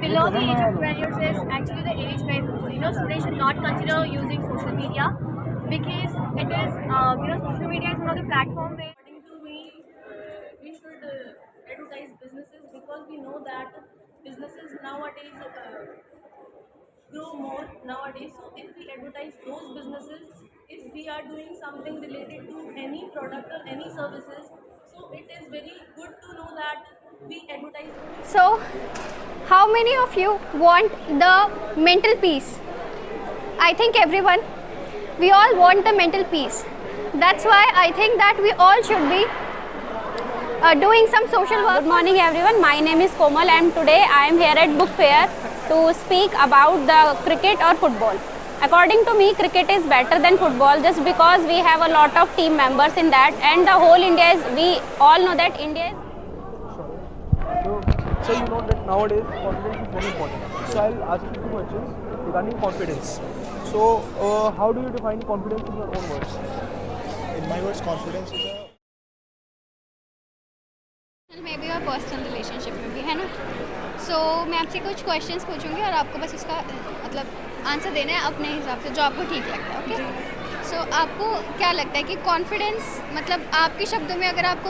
below the age of 12 years is actually the age where students should not consider using social media because it is social media is one of the platform where According to me, we should advertise businesses because we know that businesses nowadays grow more nowadays. So if we advertise those businesses, if we are doing something related to any product or any services, so it is very good to know that we advertise. So, how many of you want the mental peace? I think everyone. We all want the mental peace. That's why I think that we all should be doing some social work. Good morning everyone, my name is Komal and today I am here at book fair to speak about the cricket or football. According to me, cricket is better than football just because we have a lot of team members in that and the whole India is, we all know that India is. So you know that nowadays confidence is very important. So I'll ask you 2 questions regarding confidence. So how do you define confidence in your own words? In my words, confidence is a मे भी और personal relationship में भी है ना. सो मैं आपसे कुछ questions पूछूंगी और आपको बस उसका मतलब आंसर देना है अपने हिसाब से जो आपको ठीक लगता है. ओके. सो आपको क्या लगता है कि कॉन्फिडेंस मतलब आपके शब्दों में अगर आपको